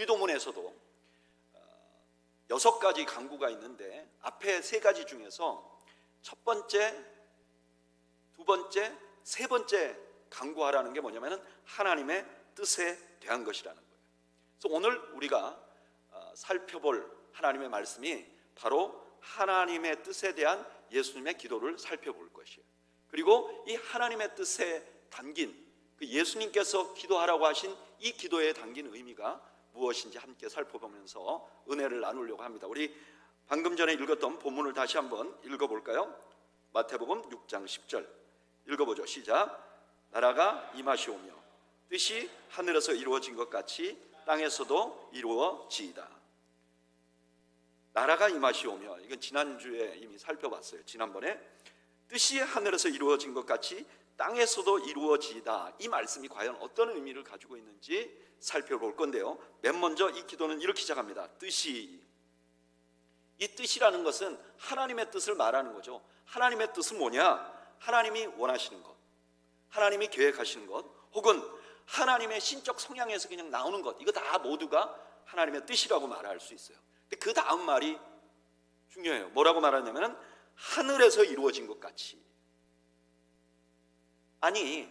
주기도문에서도 6가지 간구가 있는데 앞에 3가지 중에서 첫 번째, 두 번째, 세 번째 간구하라는 게 뭐냐면은 하나님의 뜻에 대한 것이라는 거예요. 그래서 오늘 우리가 살펴볼 하나님의 말씀이 바로 하나님의 뜻에 대한 예수님의 기도를 살펴볼 것이에요. 그리고 이 하나님의 뜻에 담긴 그 예수님께서 기도하라고 하신 이 기도에 담긴 의미가 무엇인지 함께 살펴보면서 은혜를 나누려고 합니다. 우리 방금 전에 읽었던 본문을 다시 한번 읽어볼까요? 마태복음 6장 10절 읽어보죠. 시작. 나라가 임하시오며 뜻이 하늘에서 이루어진 것 같이 땅에서도 이루어지이다. 나라가 임하시오며, 이건 지난주에 이미 살펴봤어요. 지난번에 뜻이 하늘에서 이루어진 것 같이 땅에서도 이루어지이다. 이 말씀이 과연 어떤 의미를 가지고 있는지 살펴볼 건데요, 맨 먼저 이 기도는 이렇게 시작합니다. 뜻이, 이 뜻이라는 것은 하나님의 뜻을 말하는 거죠. 하나님의 뜻은 뭐냐? 하나님이 원하시는 것, 하나님이 계획하시는 것, 혹은 하나님의 신적 성향에서 그냥 나오는 것, 이거 다 모두가 하나님의 뜻이라고 말할 수 있어요. 근데 그 다음 말이 중요해요. 뭐라고 말하냐면 하늘에서 이루어진 것 같이. 아니,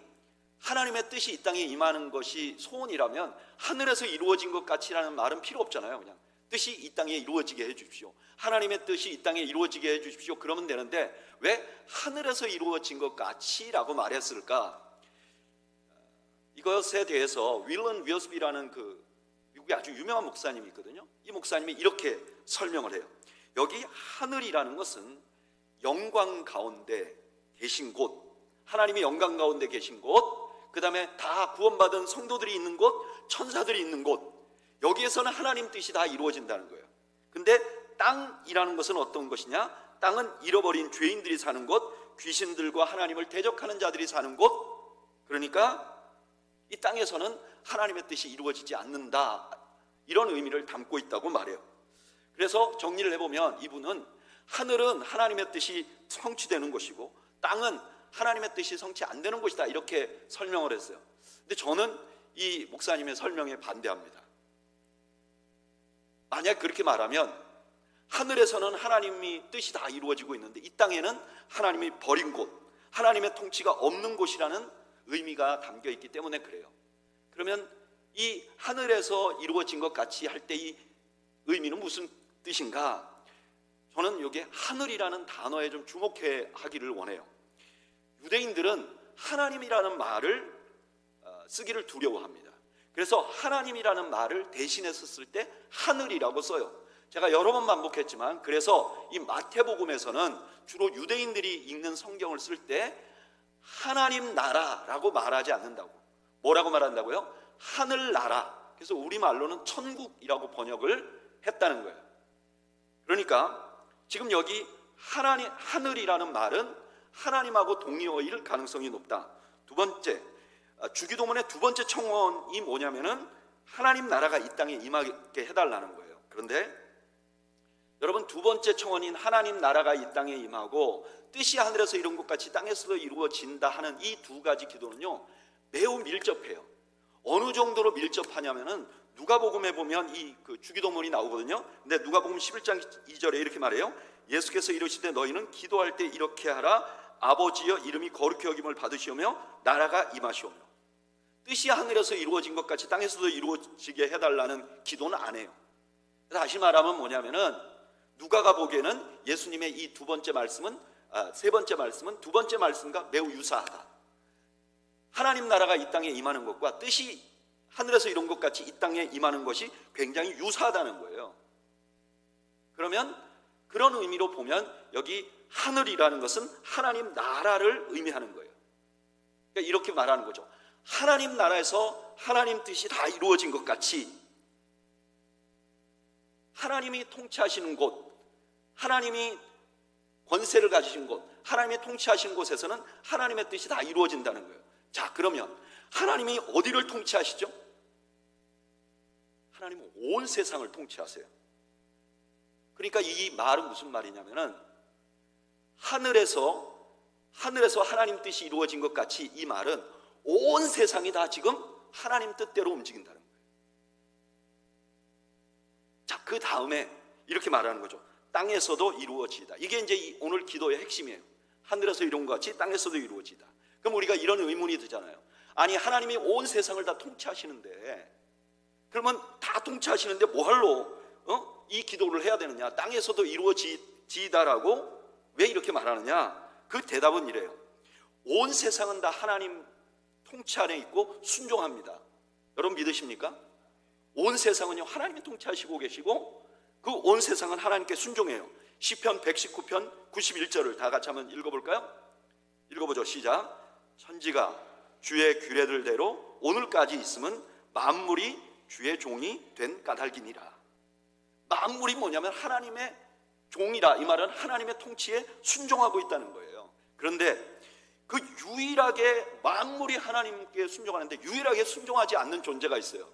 하나님의 뜻이 이 땅에 임하는 것이 소원이라면 하늘에서 이루어진 것 같이라는 말은 필요 없잖아요. 그냥 뜻이 이 땅에 이루어지게 해 주십시오, 하나님의 뜻이 이 땅에 이루어지게 해 주십시오, 그러면 되는데 왜 하늘에서 이루어진 것 같이 라고 말했을까? 이것에 대해서 윌런 윌스비라는 그 미국의 아주 유명한 목사님이 있거든요. 이 목사님이 이렇게 설명을 해요. 여기 하늘이라는 것은 영광 가운데 계신 곳, 하나님이 영광 가운데 계신 곳, 그 다음에 다 구원받은 성도들이 있는 곳, 천사들이 있는 곳, 여기에서는 하나님 뜻이 다 이루어진다는 거예요. 근데 땅이라는 것은 어떤 것이냐? 땅은 잃어버린 죄인들이 사는 곳, 귀신들과 하나님을 대적하는 자들이 사는 곳, 그러니까 이 땅에서는 하나님의 뜻이 이루어지지 않는다, 이런 의미를 담고 있다고 말해요. 그래서 정리를 해보면 이분은 하늘은 하나님의 뜻이 성취되는 곳이고 땅은 하나님의 뜻이 성취 안 되는 곳이다, 이렇게 설명을 했어요. 근데 저는 이 목사님의 설명에 반대합니다. 만약 그렇게 말하면 하늘에서는 하나님의 뜻이 다 이루어지고 있는데 이 땅에는 하나님이 버린 곳, 하나님의 통치가 없는 곳이라는 의미가 담겨 있기 때문에 그래요. 그러면 이 하늘에서 이루어진 것 같이 할 때 이 의미는 무슨 뜻인가? 저는 여기에 하늘이라는 단어에 좀 주목해 하기를 원해요. 유대인들은 하나님이라는 말을 쓰기를 두려워합니다. 그래서 하나님이라는 말을 대신해서 쓸 때 하늘이라고 써요. 제가 여러 번 반복했지만, 그래서 이 마태복음에서는 주로 유대인들이 읽는 성경을 쓸 때 하나님 나라라고 말하지 않는다고. 뭐라고 말한다고요? 하늘나라. 그래서 우리말로는 천국이라고 번역을 했다는 거예요. 그러니까 지금 여기 하늘이라는 말은 하나님하고 동의어일 가능성이 높다. 두 번째, 주기도문의 두 번째 청원이 뭐냐면은 하나님 나라가 이 땅에 임하게 해달라는 거예요. 그런데 여러분, 두 번째 청원인 하나님 나라가 이 땅에 임하고 뜻이 하늘에서 이룬 것 같이 땅에서도 이루어진다 하는 이 두 가지 기도는요, 매우 밀접해요. 어느 정도로 밀접하냐면은 누가복음에 보면 이 그 주기도문이 나오거든요. 근데 누가복음 11장 2절에 이렇게 말해요. 예수께서 이르시되 너희는 기도할 때 이렇게 하라. 아버지여 이름이 거룩히 여김을 받으시오며 나라가 임하시오며. 뜻이 하늘에서 이루어진 것 같이 땅에서도 이루어지게 해달라는 기도는 안 해요. 다시 말하면 뭐냐면은 누가가 보기에는 예수님의 이 두 번째 말씀은 세 번째 말씀은 두 번째 말씀과 매우 유사하다. 하나님 나라가 이 땅에 임하는 것과 뜻이 하늘에서 이룬 것 같이 이 땅에 임하는 것이 굉장히 유사하다는 거예요. 그러면 그런 의미로 보면 여기 하늘이라는 것은 하나님 나라를 의미하는 거예요. 그러니까 이렇게 말하는 거죠. 하나님 나라에서 하나님 뜻이 다 이루어진 것 같이 하나님이 통치하시는 곳, 하나님이 권세를 가지신 곳, 하나님이 통치하신 곳에서는 하나님의 뜻이 다 이루어진다는 거예요. 자, 그러면 하나님이 어디를 통치하시죠? 하나님은 온 세상을 통치하세요. 그러니까 이 말은 무슨 말이냐면은 하늘에서 하나님 뜻이 이루어진 것 같이 이 말은 온 세상이 다 지금 하나님 뜻대로 움직인다는 거예요. 그 다음에 이렇게 말하는 거죠. 땅에서도 이루어지이다. 이게 이제 오늘 기도의 핵심이에요. 하늘에서 이룬 것 같이 땅에서도 이루어지이다. 그럼 우리가 이런 의문이 드잖아요. 아니, 하나님이 온 세상을 다 통치하시는데, 그러면 다 통치하시는데 뭐할로 이 기도를 해야 되느냐? 땅에서도 이루어지이다라고 왜 이렇게 말하느냐? 그 대답은 이래요. 온 세상은 다 하나님 통치 안에 있고 순종합니다. 여러분 믿으십니까? 온 세상은요, 하나님이 통치하시고 계시고 그 온 세상은 하나님께 순종해요. 시편 119편 91절을 다 같이 한번 읽어볼까요? 읽어보죠. 시작. 천지가 주의 규례들대로 오늘까지 있으면 만물이 주의 종이 된 까닭이니라. 만물이 뭐냐면 하나님의 종이라. 이 말은 하나님의 통치에 순종하고 있다는 거예요. 그런데 그 유일하게 만물이 하나님께 순종하는데 유일하게 순종하지 않는 존재가 있어요.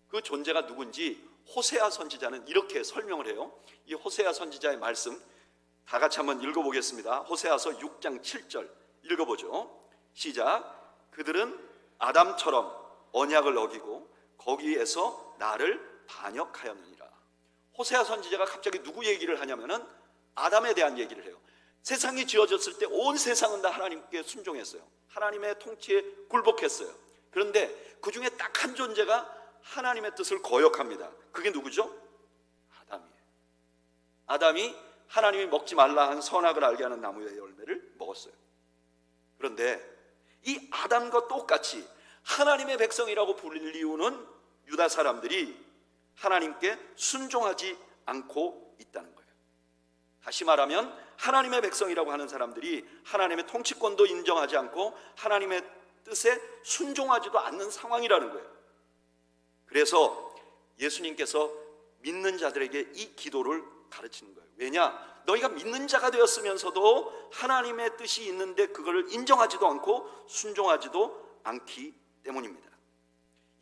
그 존재가 누군지 호세아 선지자는 이렇게 설명을 해요. 이 호세아 선지자의 말씀 다 같이 한번 읽어보겠습니다. 호세아서 6장 7절 읽어보죠. 시작. 그들은 아담처럼 언약을 어기고 거기에서 나를 반역하였느니라. 호세아 선지자가 갑자기 누구 얘기를 하냐면은 아담에 대한 얘기를 해요. 세상이 지어졌을 때 온 세상은 다 하나님께 순종했어요. 하나님의 통치에 굴복했어요. 그런데 그 중에 딱 한 존재가 하나님의 뜻을 거역합니다. 그게 누구죠? 아담이에요. 아담이 하나님이 먹지 말라 한 선악을 알게 하는 나무의 열매를 먹었어요. 그런데 이 아담과 똑같이 하나님의 백성이라고 불리우는 유다 사람들이 하나님께 순종하지 않고 있다는 거예요. 다시 말하면 하나님의 백성이라고 하는 사람들이 하나님의 통치권도 인정하지 않고 하나님의 뜻에 순종하지도 않는 상황이라는 거예요. 그래서 예수님께서 믿는 자들에게 이 기도를 가르치는 거예요. 왜냐? 너희가 믿는 자가 되었으면서도 하나님의 뜻이 있는데 그걸 인정하지도 않고 순종하지도 않기 때문입니다.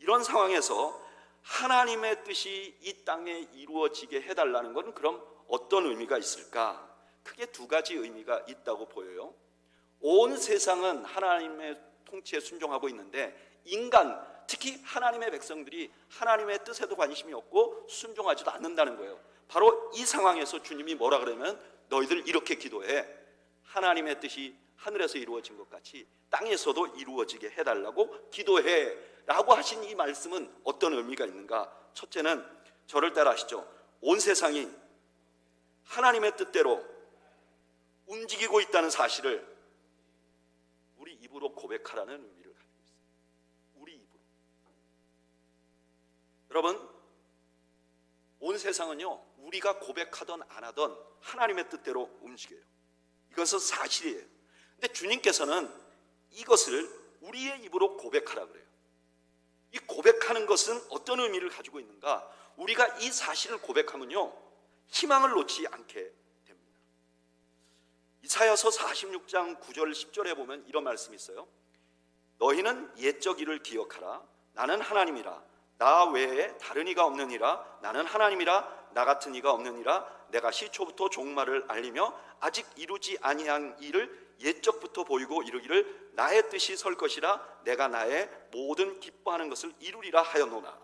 이런 상황에서 하나님의 뜻이 이 땅에 이루어지게 해달라는 건 그럼 어떤 의미가 있을까? 크게 두 가지 의미가 있다고 보여요. 온 세상은 하나님의 통치에 순종하고 있는데 인간, 특히 하나님의 백성들이 하나님의 뜻에도 관심이 없고 순종하지도 않는다는 거예요. 바로 이 상황에서 주님이 뭐라 그러면 너희들 이렇게 기도해. 하나님의 뜻이 하늘에서 이루어진 것 같이 땅에서도 이루어지게 해달라고 기도해 라고 하신 이 말씀은 어떤 의미가 있는가? 첫째는 저를 따라하시죠. 온 세상이 하나님의 뜻대로 움직이고 있다는 사실을 우리 입으로 고백하라는 의미를 가지고 있습니다. 우리 입으로. 여러분, 온 세상은요, 우리가 고백하던 안 하던 하나님의 뜻대로 움직여요. 이것은 사실이에요. 근데 주님께서는 이것을 우리의 입으로 고백하라 그래요. 이 고백하는 것은 어떤 의미를 가지고 있는가? 우리가 이 사실을 고백하면요, 희망을 놓지 않게 됩니다. 이사야서 46장 9절 10절에 보면 이런 말씀이 있어요. 너희는 옛적 일을 기억하라. 나는 하나님이라. 나 외에 다른 이가 없느니라. 나는 하나님이라. 나 같은 이가 없느니라. 내가 시초부터 종말을 알리며 아직 이루지 아니한 일을 옛적부터 보이고 이루기를 나의 뜻이 설 것이라. 내가 나의 모든 기뻐하는 것을 이루리라 하였노라.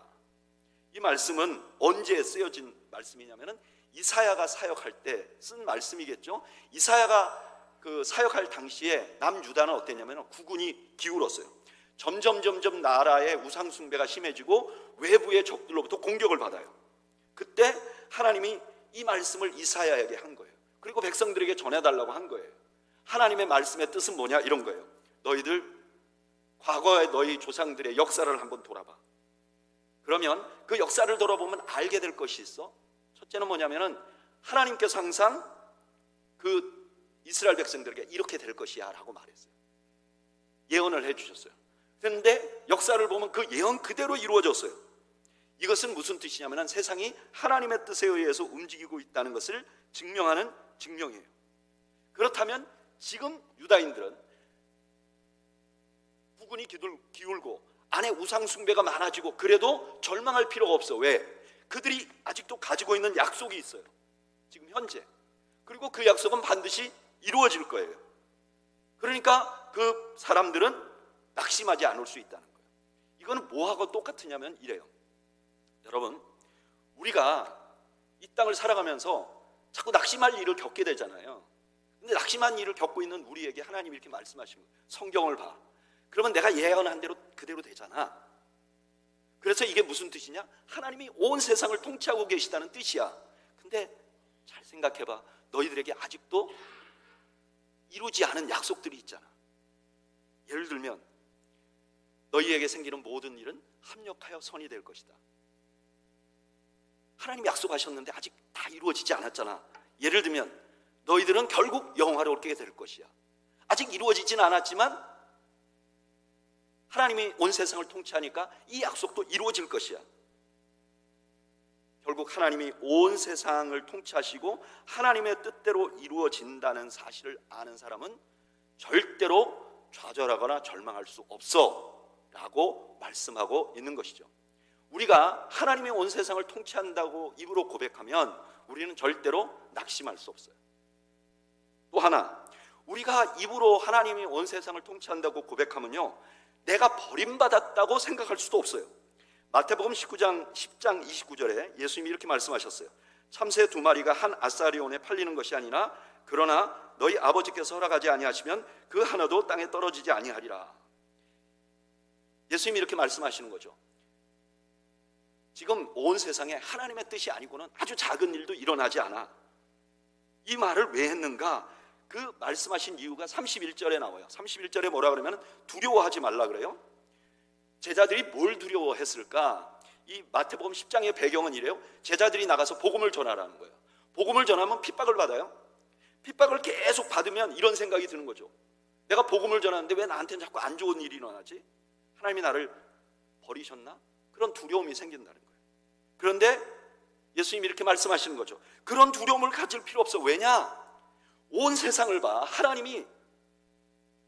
이 말씀은 언제 쓰여진 말씀이냐면은 이사야가 사역할 때 쓴 말씀이겠죠. 이사야가 그 사역할 당시에 남유다는 어땠냐면 국군이 기울었어요. 점점 나라의 우상 숭배가 심해지고 외부의 적들로부터 공격을 받아요. 그때 하나님이 이 말씀을 이사야에게 한 거예요. 그리고 백성들에게 전해달라고 한 거예요. 하나님의 말씀의 뜻은 뭐냐? 이런 거예요. 너희들 과거의 너희 조상들의 역사를 한번 돌아봐. 그러면 그 역사를 돌아보면 알게 될 것이 있어. 첫째는 뭐냐면은 하나님께서 항상 그 이스라엘 백성들에게 이렇게 될 것이야 라고 말했어요. 예언을 해주셨어요. 그런데 역사를 보면 그 예언 그대로 이루어졌어요. 이것은 무슨 뜻이냐면 세상이 하나님의 뜻에 의해서 움직이고 있다는 것을 증명하는 증명이에요. 그렇다면 지금 유다인들은 국군이 기울고 안에 우상 숭배가 많아지고 그래도 절망할 필요가 없어. 왜? 그들이 아직도 가지고 있는 약속이 있어요. 지금 현재. 그리고 그 약속은 반드시 이루어질 거예요. 그러니까 그 사람들은 낙심하지 않을 수 있다는 거예요. 이거는 뭐하고 똑같으냐면 이래요. 여러분, 우리가 이 땅을 살아가면서 자꾸 낙심할 일을 겪게 되잖아요. 근데 낙심한 일을 겪고 있는 우리에게 하나님이 이렇게 말씀하시는 거예요. 성경을 봐. 그러면 내가 예언한 대로 그대로 되잖아. 그래서 이게 무슨 뜻이냐? 하나님이 온 세상을 통치하고 계시다는 뜻이야. 근데 잘 생각해봐. 너희들에게 아직도 이루지 않은 약속들이 있잖아. 예를 들면 너희에게 생기는 모든 일은 합력하여 선이 될 것이다. 하나님이 약속하셨는데 아직 다 이루어지지 않았잖아. 예를 들면 너희들은 결국 영화롭게 될 것이야. 아직 이루어지진 않았지만 하나님이 온 세상을 통치하니까 이 약속도 이루어질 것이야. 결국 하나님이 온 세상을 통치하시고 하나님의 뜻대로 이루어진다는 사실을 아는 사람은 절대로 좌절하거나 절망할 수 없어 라고 말씀하고 있는 것이죠. 우리가 하나님이 온 세상을 통치한다고 입으로 고백하면 우리는 절대로 낙심할 수 없어요. 또 하나, 우리가 입으로 하나님이 온 세상을 통치한다고 고백하면요, 내가 버림받았다고 생각할 수도 없어요. 마태복음 10장 29절에 예수님이 이렇게 말씀하셨어요. 참새 2마리가 한 아사리온에 팔리는 것이 아니라 그러나 너희 아버지께서 허락하지 아니하시면 그 하나도 땅에 떨어지지 아니하리라. 예수님이 이렇게 말씀하시는 거죠. 지금 온 세상에 하나님의 뜻이 아니고는 아주 작은 일도 일어나지 않아. 이 말을 왜 했는가? 그 말씀하신 이유가 31절에 나와요. 31절에 뭐라 그러면 두려워하지 말라 그래요. 제자들이 뭘 두려워했을까? 이 마태복음 10장의 배경은 이래요. 제자들이 나가서 복음을 전하라는 거예요. 복음을 전하면 핍박을 받아요. 핍박을 계속 받으면 이런 생각이 드는 거죠. 내가 복음을 전하는데 왜 나한테는 자꾸 안 좋은 일이 일어나지? 하나님이 나를 버리셨나? 그런 두려움이 생긴다는 거예요. 그런데 예수님이 이렇게 말씀하시는 거죠. 그런 두려움을 가질 필요 없어. 왜냐? 온 세상을 봐. 하나님이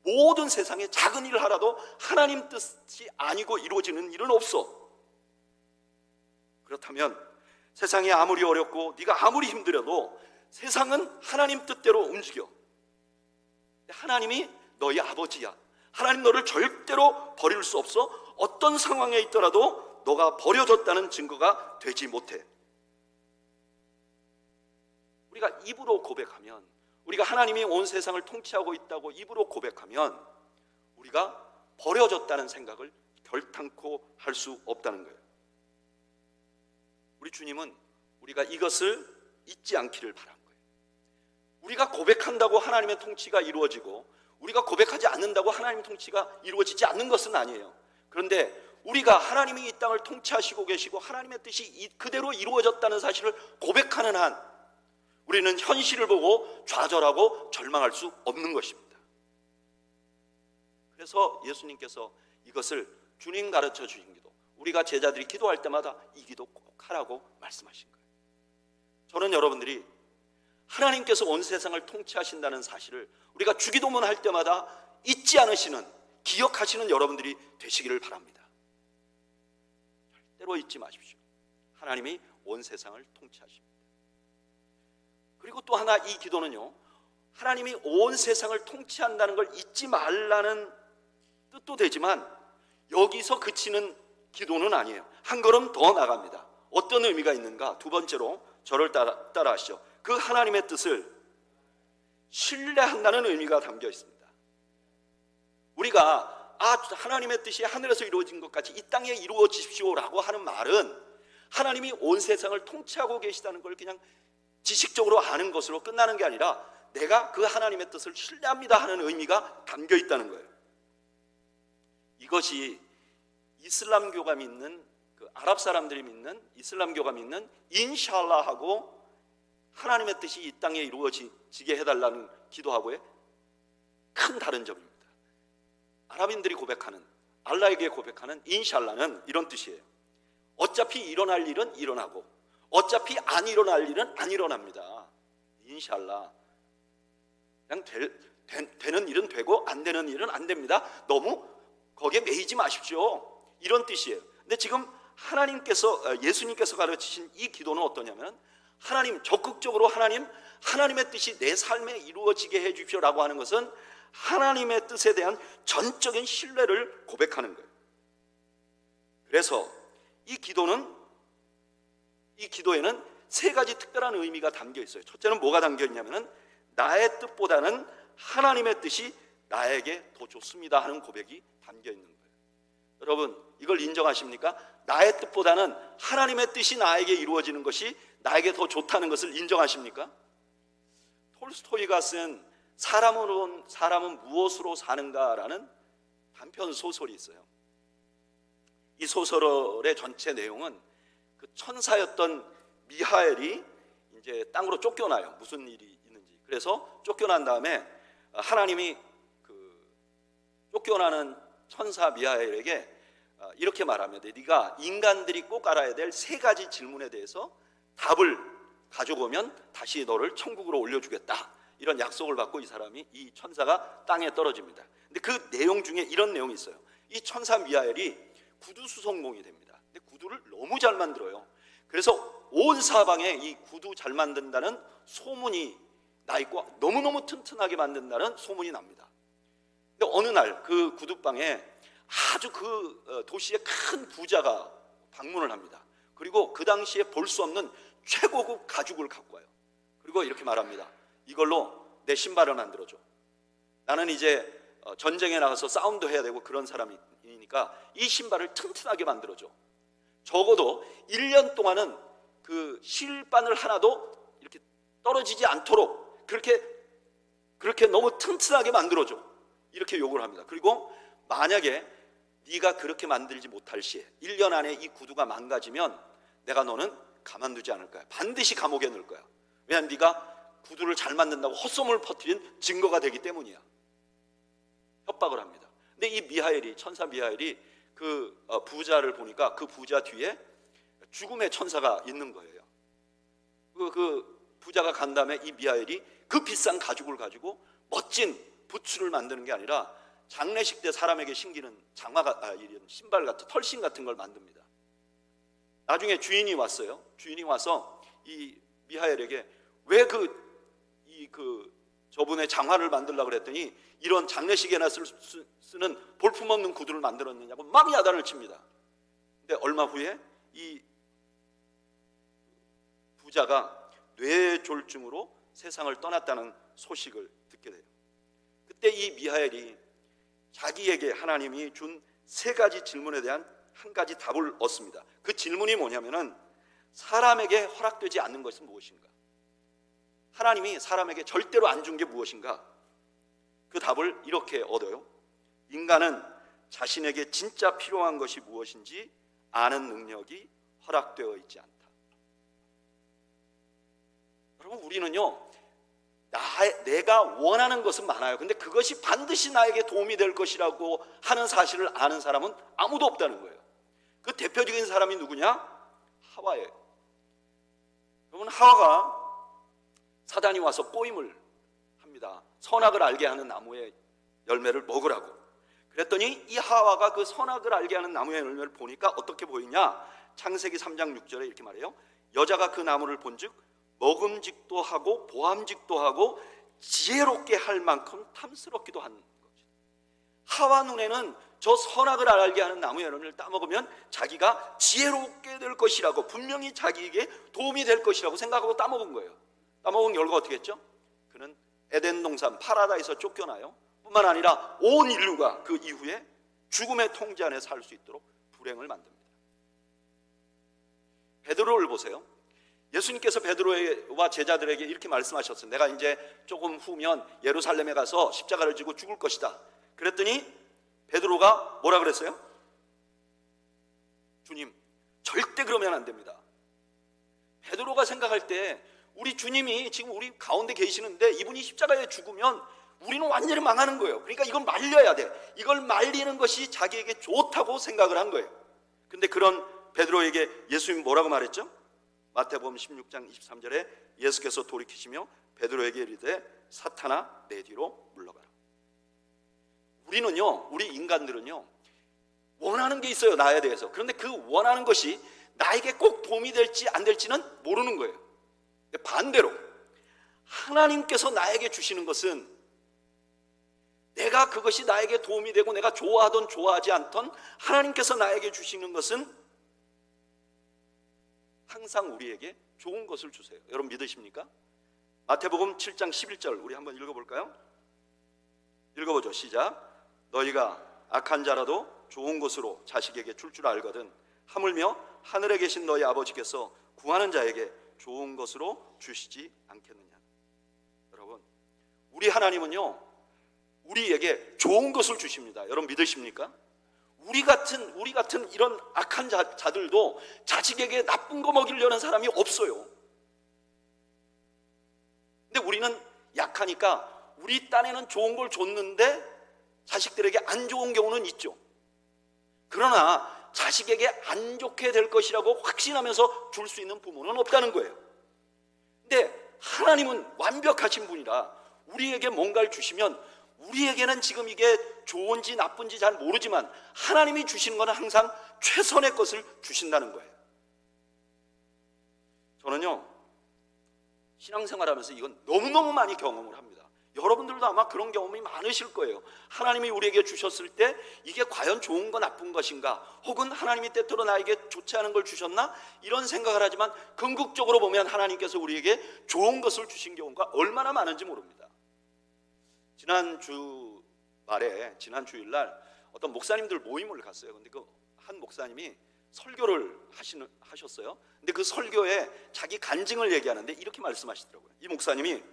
모든 세상에 작은 일을 하라도 하나님 뜻이 아니고 이루어지는 일은 없어. 그렇다면 세상이 아무리 어렵고 네가 아무리 힘들어도 세상은 하나님 뜻대로 움직여. 하나님이 너희 아버지야. 하나님 너를 절대로 버릴 수 없어. 어떤 상황에 있더라도 너가 버려졌다는 증거가 되지 못해. 우리가 입으로 고백하면, 우리가 하나님이 온 세상을 통치하고 있다고 입으로 고백하면 우리가 버려졌다는 생각을 결탄코 할 수 없다는 거예요. 우리 주님은 우리가 이것을 잊지 않기를 바란 거예요. 우리가 고백한다고 하나님의 통치가 이루어지고 우리가 고백하지 않는다고 하나님의 통치가 이루어지지 않는 것은 아니에요. 그런데 우리가 하나님이 이 땅을 통치하시고 계시고 하나님의 뜻이 그대로 이루어졌다는 사실을 고백하는 한 우리는 현실을 보고 좌절하고 절망할 수 없는 것입니다. 그래서 예수님께서 이것을 주님 가르쳐 주신 기도, 우리가 제자들이 기도할 때마다 이 기도 꼭 하라고 말씀하신 거예요. 저는 여러분들이 하나님께서 온 세상을 통치하신다는 사실을 우리가 주기도문 할 때마다 잊지 않으시는, 기억하시는 여러분들이 되시기를 바랍니다. 절대로 잊지 마십시오. 하나님이 온 세상을 통치하십니다. 그리고 또 하나, 이 기도는요, 하나님이 온 세상을 통치한다는 걸 잊지 말라는 뜻도 되지만 여기서 그치는 기도는 아니에요. 한 걸음 더 나갑니다. 어떤 의미가 있는가? 두 번째로 저를 따라 하시죠. 그 하나님의 뜻을 신뢰한다는 의미가 담겨 있습니다. 우리가 하나님의 뜻이 하늘에서 이루어진 것 같이 이 땅에 이루어지십시오라고 하는 말은 하나님이 온 세상을 통치하고 계시다는 걸 그냥 지식적으로 아는 것으로 끝나는 게 아니라 내가 그 하나님의 뜻을 신뢰합니다 하는 의미가 담겨 있다는 거예요. 이것이 이슬람교가 믿는, 그 아랍 사람들이 믿는, 이슬람교가 믿는 인샬라하고 하나님의 뜻이 이 땅에 이루어지게 해달라는 기도하고의 큰 다른 점입니다. 아랍인들이 고백하는, 알라에게 고백하는 인샬라는 이런 뜻이에요. 어차피 일어날 일은 일어나고 어차피 안 일어날 일은 안 일어납니다. 인샬라. 그냥 되는 일은 되고 안 되는 일은 안 됩니다. 너무 거기에 매이지 마십시오. 이런 뜻이에요. 근데 지금 예수님께서 가르치신 이 기도는 어떠냐면, 하나님, 적극적으로 하나님의 뜻이 내 삶에 이루어지게 해 주십시오라고 하는 것은 하나님의 뜻에 대한 전적인 신뢰를 고백하는 거예요. 그래서 이 기도에는 세 가지 특별한 의미가 담겨 있어요. 첫째는 뭐가 담겨 있냐면은 나의 뜻보다는 하나님의 뜻이 나에게 더 좋습니다 하는 고백이 담겨 있는 거예요. 여러분, 이걸 인정하십니까? 나의 뜻보다는 하나님의 뜻이 나에게 이루어지는 것이 나에게 더 좋다는 것을 인정하십니까? 톨스토이가 쓴 사람은 무엇으로 사는가라는 단편 소설이 있어요. 이 소설의 전체 내용은 그 천사였던 미하엘이 이제 땅으로 쫓겨나요. 무슨 일이 있는지. 그래서 쫓겨난 다음에 하나님이 그 쫓겨나는 천사 미하엘에게 이렇게 말합니다. 네가 인간들이 꼭 알아야 될 세 가지 질문에 대해서 답을 가져오면 다시 너를 천국으로 올려주겠다. 이런 약속을 받고 이 천사가 땅에 떨어집니다. 근데 그 내용 중에 이런 내용이 있어요. 이 천사 미하엘이 구두 수송공이 됩니다. 근데 구두를 너무 잘 만들어요. 그래서 온 사방에 이 구두 잘 만든다는 소문이 나 있고 너무너무 튼튼하게 만든다는 소문이 납니다. 근데 어느 날 그 구두방에 아주 그 도시의 큰 부자가 방문을 합니다. 그리고 그 당시에 볼 수 없는 최고급 가죽을 갖고 와요. 그리고 이렇게 말합니다. 이걸로 내 신발을 만들어줘. 나는 이제 전쟁에 나가서 싸움도 해야 되고 그런 사람이니까 이 신발을 튼튼하게 만들어줘. 적어도 1년 동안은 그 실바늘 하나도 이렇게 떨어지지 않도록 그렇게 너무 튼튼하게 만들어줘. 이렇게 요구를 합니다. 그리고 만약에 네가 그렇게 만들지 못할 시에 1년 안에 이 구두가 망가지면 내가 너는 가만두지 않을 거야. 반드시 감옥에 넣을 거야. 왜냐하면 네가 구두를 잘 만든다고 헛소문을 퍼뜨린 증거가 되기 때문이야. 협박을 합니다. 근데 이 천사 미하엘이 그 부자를 보니까 그 부자 뒤에 죽음의 천사가 있는 거예요. 그 부자가 간 다음에 이 미하엘이 그 비싼 가죽을 가지고 멋진 부츠를 만드는 게 아니라 장례식 때 사람에게 신기는 이런 신발 같은 털신 같은 걸 만듭니다. 나중에 주인이 왔어요. 주인이 와서 이 미하엘에게 왜 저분의 장화를 만들려고 그랬더니 이런 장례식에나 쓰는 볼품없는 구두를 만들었느냐고 막 야단을 칩니다. 근데 얼마 후에 이 부자가 뇌졸중으로 세상을 떠났다는 소식을 듣게 돼요. 그때 이 미하엘이 자기에게 하나님이 준 세 가지 질문에 대한 한 가지 답을 얻습니다. 그 질문이 뭐냐면은 사람에게 허락되지 않는 것은 무엇인가? 하나님이 사람에게 절대로 안 준 게 무엇인가? 그 답을 이렇게 얻어요. 인간은 자신에게 진짜 필요한 것이 무엇인지 아는 능력이 허락되어 있지 않다. 여러분, 우리는요 내가 원하는 것은 많아요. 근데 그것이 반드시 나에게 도움이 될 것이라고 하는 사실을 아는 사람은 아무도 없다는 거예요. 그 대표적인 사람이 누구냐? 하와예요. 여러분, 하와가 사단이 와서 꼬임을 합니다. 선악을 알게 하는 나무의 열매를 먹으라고. 그랬더니 이 하와가 그 선악을 알게 하는 나무의 열매를 보니까 어떻게 보이냐? 창세기 3장 6절에 이렇게 말해요. 여자가 그 나무를 본즉 먹음직도 하고 보암직도 하고 지혜롭게 할 만큼 탐스럽기도 한 거죠. 하와 눈에는 저 선악을 알게 하는 나무의 열매를 따먹으면 자기가 지혜롭게 될 것이라고, 분명히 자기에게 도움이 될 것이라고 생각하고 따먹은 거예요. 따먹은 결과 어떻게 했죠? 그는 에덴 동산 파라다이서 쫓겨나요. 뿐만 아니라 온 인류가 그 이후에 죽음의 통제 안에 살 수 있도록 불행을 만듭니다. 베드로를 보세요. 예수님께서 베드로와 제자들에게 이렇게 말씀하셨어요. 내가 이제 조금 후면 예루살렘에 가서 십자가를 지고 죽을 것이다. 그랬더니 베드로가 뭐라 그랬어요? 주님, 절대 그러면 안 됩니다. 베드로가 생각할 때 우리 주님이 지금 우리 가운데 계시는데 이분이 십자가에 죽으면 우리는 완전히 망하는 거예요. 그러니까 이건 말려야 돼. 이걸 말리는 것이 자기에게 좋다고 생각을 한 거예요. 근데 그런 베드로에게 예수님이 뭐라고 말했죠? 마태복음 16장 23절에 예수께서 돌이키시며 베드로에게 이르되 사탄아 내 뒤로 물러가라. 우리 인간들은요 원하는 게 있어요. 나에 대해서. 그런데 그 원하는 것이 나에게 꼭 도움이 될지 안 될지는 모르는 거예요. 반대로 하나님께서 나에게 주시는 것은 내가 그것이 나에게 도움이 되고 내가 좋아하든 좋아하지 않던 하나님께서 나에게 주시는 것은 항상 우리에게 좋은 것을 주세요. 여러분 믿으십니까? 마태복음 7장 11절 우리 한번 읽어볼까요? 읽어보죠. 시작. 너희가 악한 자라도 좋은 것으로 자식에게 줄 줄 알거든 하물며 하늘에 계신 너희 아버지께서 구하는 자에게 좋은 것으로 주시지 않겠느냐. 여러분, 우리 하나님은요 우리에게 좋은 것을 주십니다. 여러분 믿으십니까? 우리 같은 이런 악한 자들도 자식에게 나쁜 거 먹이려는 사람이 없어요. 근데 우리는 약하니까 우리 딴에는 좋은 걸 줬는데 자식들에게 안 좋은 경우는 있죠. 그러나 자식에게 안 좋게 될 것이라고 확신하면서 줄 수 있는 부모는 없다는 거예요. 근데 하나님은 완벽하신 분이라 우리에게 뭔가를 주시면 우리에게는 지금 이게 좋은지 나쁜지 잘 모르지만 하나님이 주시는 것은 항상 최선의 것을 주신다는 거예요. 저는요 신앙생활하면서 이건 너무너무 많이 경험을 합니다. 여러분들도 아마 그런 경험이 많으실 거예요. 하나님이 우리에게 주셨을 때 이게 과연 좋은 거 나쁜 것인가, 혹은 하나님이 때때로 나에게 좋지 않은 걸 주셨나, 이런 생각을 하지만 궁극적으로 보면 하나님께서 우리에게 좋은 것을 주신 경우가 얼마나 많은지 모릅니다. 지난 주일날 어떤 목사님들 모임을 갔어요. 근데 그 한 목사님이 설교를 하셨어요. 근데 그 설교에 자기 간증을 얘기하는데 이렇게 말씀하시더라고요. 이 목사님이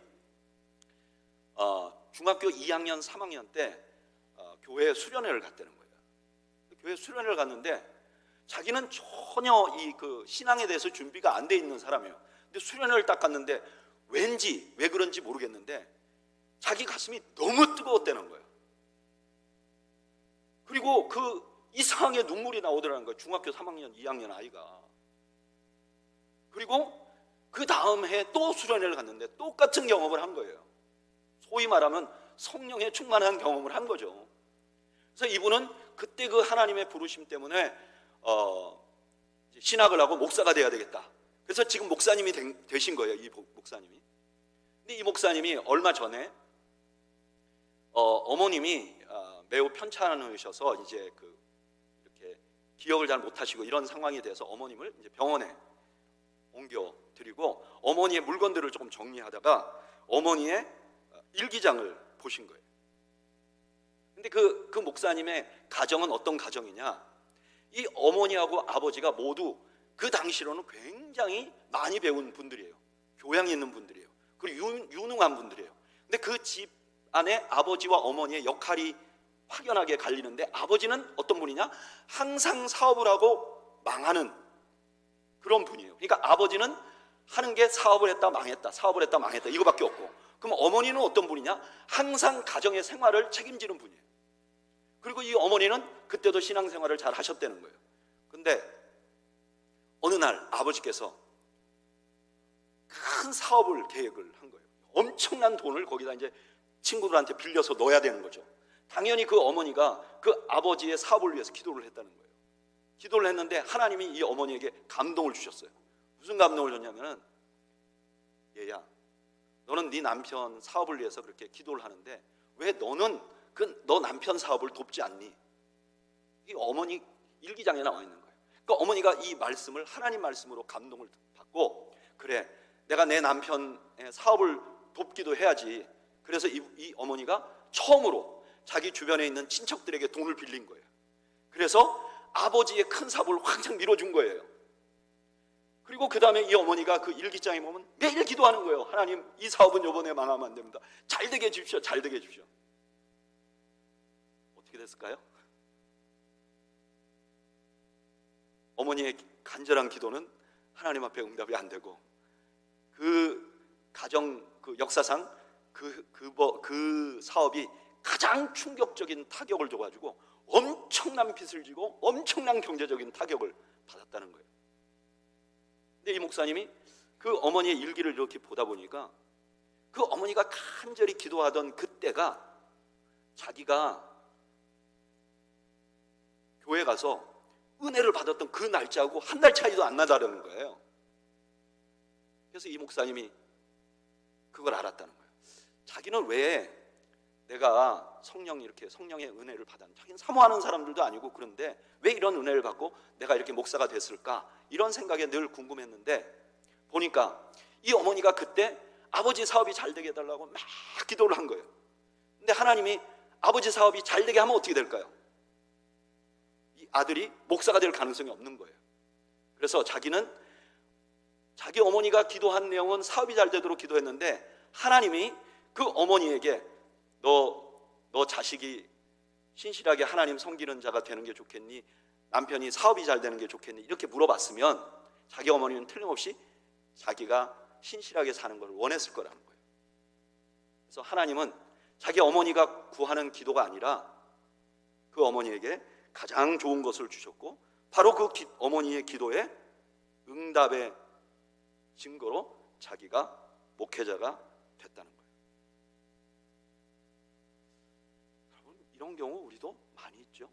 중학교 2학년, 3학년 때 교회 수련회를 갔다는 거예요. 교회 수련회를 갔는데 자기는 전혀 그 신앙에 대해서 준비가 안 돼 있는 사람이에요. 근데 수련회를 딱 갔는데 왠지 왜 그런지 모르겠는데 자기 가슴이 너무 뜨거웠다는 거예요. 그리고 그 이상하게 눈물이 나오더라는 거예요. 중학교 3학년, 2학년 아이가. 그리고 그 다음 해 또 수련회를 갔는데 똑같은 경험을 한 거예요. 소위 말하면 성령에 충만한 경험을 한 거죠. 그래서 이분은 그때 그 하나님의 부르심 때문에 신학을 하고 목사가 돼야 되겠다. 그래서 지금 목사님이 되신 거예요. 이 목사님이. 근데 이 목사님이 얼마 전에 어머님이 매우 편찮으셔서 이제 이렇게 기억을 잘 못하시고 이런 상황이 돼서 어머님을 이제 병원에 옮겨 드리고 어머니의 물건들을 조금 정리하다가 어머니의 일기장을 보신 거예요. 근데 그 목사님의 가정은 어떤 가정이냐? 이 어머니하고 아버지가 모두 그 당시로는 굉장히 많이 배운 분들이에요. 교양이 있는 분들이에요. 그리고 유능한 분들이에요. 근데 그 집 안에 아버지와 어머니의 역할이 확연하게 갈리는데 아버지는 어떤 분이냐? 항상 사업을 하고 망하는 그런 분이에요. 그러니까 아버지는 하는 게 사업을 했다 망했다, 사업을 했다 망했다 이거밖에 없고, 그럼 어머니는 어떤 분이냐? 항상 가정의 생활을 책임지는 분이에요. 그리고 이 어머니는 그때도 신앙생활을 잘 하셨다는 거예요. 근데 어느 날 아버지께서 큰 사업을 계획을 한 거예요. 엄청난 돈을 거기다 이제 친구들한테 빌려서 넣어야 되는 거죠. 당연히 그 어머니가 그 아버지의 사업을 위해서 기도를 했다는 거예요. 기도를 했는데 하나님이 이 어머니에게 감동을 주셨어요. 무슨 감동을 줬냐면은, 얘야, 너는 네 남편 사업을 위해서 그렇게 기도를 하는데 왜 너는 너 남편 사업을 돕지 않니? 이 어머니 일기장에 나와 있는 거예요. 그러니까 어머니가 이 말씀을 하나님 말씀으로 감동을 받고, 그래, 내가 내 남편의 사업을 돕기도 해야지. 그래서 이 어머니가 처음으로 자기 주변에 있는 친척들에게 돈을 빌린 거예요. 그래서 아버지의 큰 사업을 확장 밀어준 거예요. 그리고 그 다음에 이 어머니가 그 일기장에 보면 매일 기도하는 거예요. 하나님, 이 사업은 이번에 망하면 안 됩니다. 잘 되게 해주십시오. 잘 되게 해주십시오. 어떻게 됐을까요? 어머니의 간절한 기도는 하나님 앞에 응답이 안 되고, 그 가정 그 역사상 그 사업이 가장 충격적인 타격을 줘가지고 엄청난 빚을 지고 엄청난 경제적인 타격을 받았다는 거예요. 근데 이 목사님이 그 어머니의 일기를 이렇게 보다 보니까 그 어머니가 간절히 기도하던 그때가 자기가 교회 가서 은혜를 받았던 그 날짜하고 한 달 차이도 안 나다라는 거예요. 그래서 이 목사님이 그걸 알았다는 거예요. 자기는 왜 내가 이렇게 성령의 은혜를 받았는지, 자기는 사모하는 사람들도 아니고, 그런데 왜 이런 은혜를 받고 내가 이렇게 목사가 됐을까, 이런 생각에 늘 궁금했는데, 보니까 이 어머니가 그때 아버지 사업이 잘 되게 해달라고 막 기도를 한 거예요. 근데 하나님이 아버지 사업이 잘 되게 하면 어떻게 될까요? 이 아들이 목사가 될 가능성이 없는 거예요. 그래서 자기는 자기 어머니가 기도한 내용은 사업이 잘 되도록 기도했는데, 하나님이 그 어머니에게 너 자식이 신실하게 하나님 섬기는 자가 되는 게 좋겠니? 남편이 사업이 잘 되는 게 좋겠니? 이렇게 물어봤으면 자기 어머니는 틀림없이 자기가 신실하게 사는 걸 원했을 거라는 거예요. 그래서 하나님은 자기 어머니가 구하는 기도가 아니라 그 어머니에게 가장 좋은 것을 주셨고, 바로 그 어머니의 기도의 응답의 증거로 자기가 목회자가 됐다는 거예요. 여러분, 이런 경우 우리도 많이 있죠.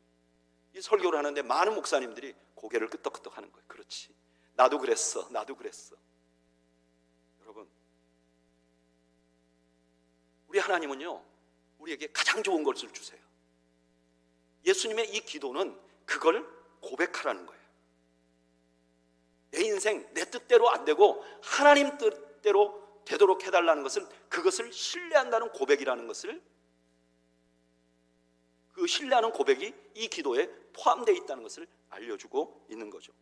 이 설교를 하는데 많은 목사님들이 고개를 끄덕끄덕 하는 거예요. 그렇지, 나도 그랬어. 여러분, 우리 하나님은요, 우리에게 가장 좋은 것을 주세요. 예수님의 이 기도는 그걸 고백하라는 거예요. 내 인생 내 뜻대로 안 되고 하나님 뜻대로 되도록 해달라는 것을, 그것을 신뢰한다는 고백이라는 것을, 그 신뢰하는 고백이 이 기도에 포함되어 있다는 것을 알려주고 있는 거죠.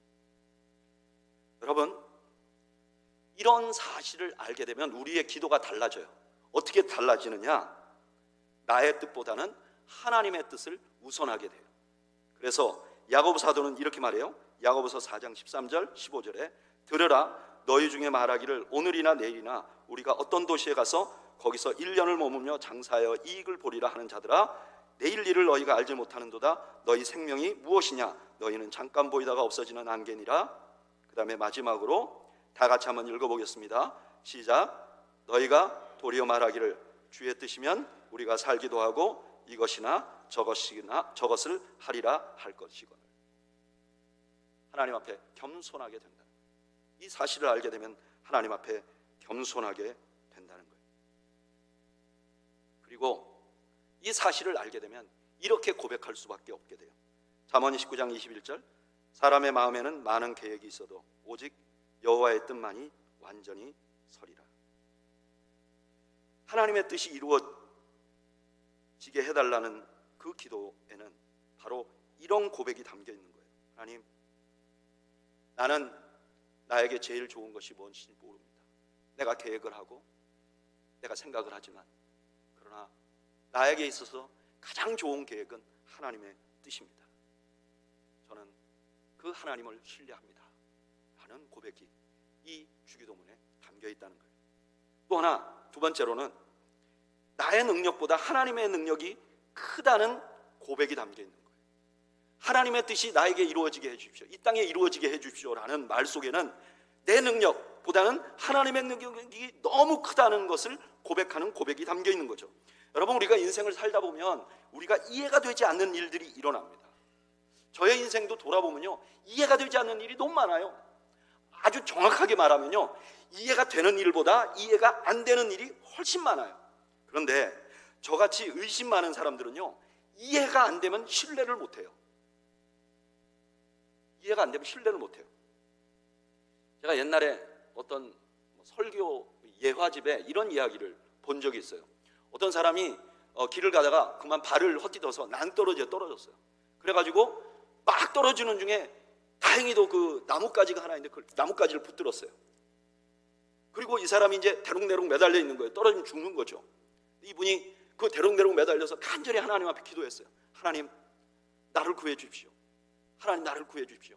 여러분, 이런 사실을 알게 되면 우리의 기도가 달라져요. 어떻게 달라지느냐? 나의 뜻보다는 하나님의 뜻을 우선하게 돼요. 그래서 야고보 사도는 이렇게 말해요. 야고보서 4장 13절 15절에 들으라, 너희 중에 말하기를 오늘이나 내일이나 우리가 어떤 도시에 가서 거기서 1년을 머물며 장사하여 이익을 보리라 하는 자들아, 내일 일을 너희가 알지 못하는도다. 너희 생명이 무엇이냐? 너희는 잠깐 보이다가 없어지는 안개니라. 그 다음에 마지막으로 다 같이 한번 읽어보겠습니다. 시작. 너희가 도리어 말하기를 주의 뜻이면 우리가 살기도 하고 이것이나 저것을 하리라 할 것이거늘. 하나님 앞에 겸손하게 된다. 이 사실을 알게 되면 하나님 앞에 겸손하게 된다는 거예요. 그리고 이 사실을 알게 되면 이렇게 고백할 수밖에 없게 돼요. 잠언 19장 21절 사람의 마음에는 많은 계획이 있어도 오직 여호와의 뜻만이 완전히 서리라. 하나님의 뜻이 이루어지게 해달라는 그 기도에는 바로 이런 고백이 담겨 있는 거예요. 하나님, 나는 나에게 제일 좋은 것이 뭔지 모릅니다. 내가 계획을 하고 내가 생각을 하지만, 그러나 나에게 있어서 가장 좋은 계획은 하나님의 뜻입니다. 저는 그 하나님을 신뢰합니다 하는 고백이 이 주기도문에 담겨 있다는 거예요. 또 하나, 두 번째로는 나의 능력보다 하나님의 능력이 크다는 고백이 담겨 있는 거예요. 하나님의 뜻이 나에게 이루어지게 해주십시오, 이 땅에 이루어지게 해주십시오라는 말 속에는 내 능력보다는 하나님의 능력이 너무 크다는 것을 고백하는 고백이 담겨 있는 거죠. 여러분, 우리가 인생을 살다 보면 우리가 이해가 되지 않는 일들이 일어납니다. 저의 인생도 돌아보면요, 이해가 되지 않는 일이 너무 많아요. 아주 정확하게 말하면요, 이해가 되는 일보다 이해가 안 되는 일이 훨씬 많아요. 그런데 저같이 의심 많은 사람들은요, 이해가 안 되면 신뢰를 못해요. 이해가 안 되면 신뢰를 못해요. 제가 옛날에 어떤 설교 예화집에 이런 이야기를 본 적이 있어요. 어떤 사람이 길을 가다가 그만 발을 헛디뎌서 떨어졌어요. 그래가지고 막 떨어지는 중에 다행히도 그 나뭇가지가 하나 있는데 그 나뭇가지를 붙들었어요. 그리고 이 사람이 이제 대롱대롱 매달려 있는 거예요. 떨어지면 죽는 거죠. 이분이 그 대롱대롱 매달려서 간절히 하나님 앞에 기도했어요. 하나님, 나를 구해 주십시오. 하나님, 나를 구해 주십시오.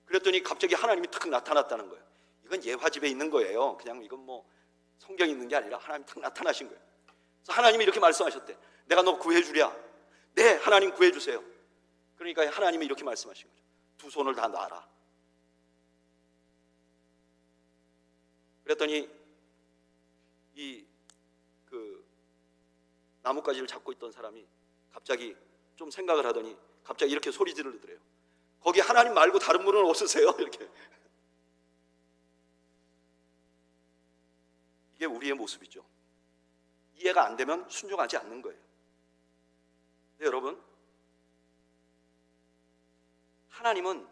그랬더니 갑자기 하나님이 탁 나타났다는 거예요. 이건 예화집에 있는 거예요. 그냥 이건 뭐 성경에 있는 게 아니라 하나님이 탁 나타나신 거예요. 그래서 하나님이 이렇게 말씀하셨대. 내가 너 구해주랴. 네, 하나님 구해주세요. 그러니까 하나님이 이렇게 말씀하신 거죠. 두 손을 다 놔라. 그랬더니 그 나뭇가지를 잡고 있던 사람이 갑자기 좀 생각을 하더니 갑자기 이렇게 소리 지르더래요. 거기 하나님 말고 다른 분은 없으세요? 이렇게. 이게 우리의 모습이죠. 이해가 안 되면 순종하지 않는 거예요. 네, 여러분, 하나님은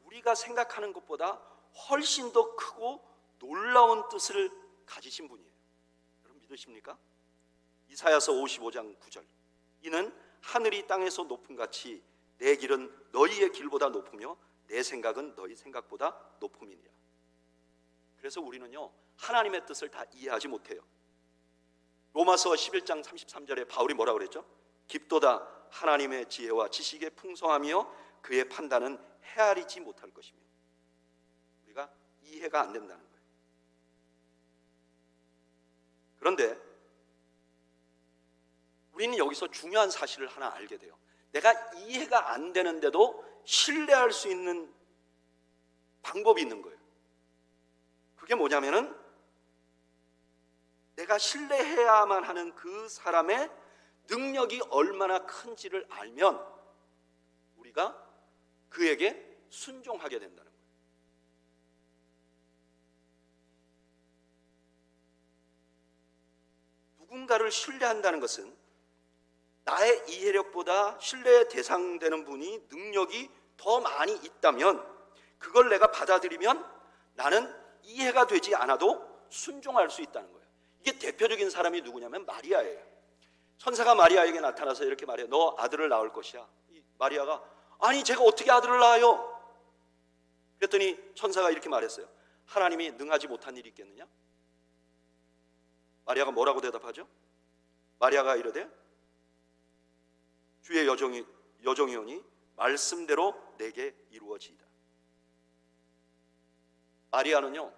우리가 생각하는 것보다 훨씬 더 크고 놀라운 뜻을 가지신 분이에요. 여러분 믿으십니까? 이사야서 55장 9절, 이는 하늘이 땅에서 높음 같이 내 길은 너희의 길보다 높으며 내 생각은 너희 생각보다 높음이니라. 그래서 우리는요, 하나님의 뜻을 다 이해하지 못해요. 로마서 11장 33절에 바울이 뭐라고 그랬죠? 깊도다 하나님의 지혜와 지식의 풍성함이요 그의 판단은 헤아리지 못할 것이며. 우리가 이해가 안 된다는 거예요. 그런데 우리는 여기서 중요한 사실을 하나 알게 돼요. 내가 이해가 안 되는데도 신뢰할 수 있는 방법이 있는 거예요. 그게 뭐냐면은 내가 신뢰해야만 하는 그 사람의 능력이 얼마나 큰지를 알면 우리가 그에게 순종하게 된다는 거예요. 누군가를 신뢰한다는 것은 나의 이해력보다 신뢰의 대상되는 분이 능력이 더 많이 있다면 그걸 내가 받아들이면 나는 이해가 되지 않아도 순종할 수 있다는 거예요. 이게 대표적인 사람이 누구냐면 마리아예요. 천사가 마리아에게 나타나서 이렇게 말해요. 너 아들을 낳을 것이야. 마리아가 아니 제가 어떻게 아들을 낳아요? 그랬더니 천사가 이렇게 말했어요. 하나님이 능하지 못한 일이 있겠느냐? 마리아가 뭐라고 대답하죠? 마리아가 이르되 주의 여종이오니 말씀대로 내게 이루어지이다. 마리아는요,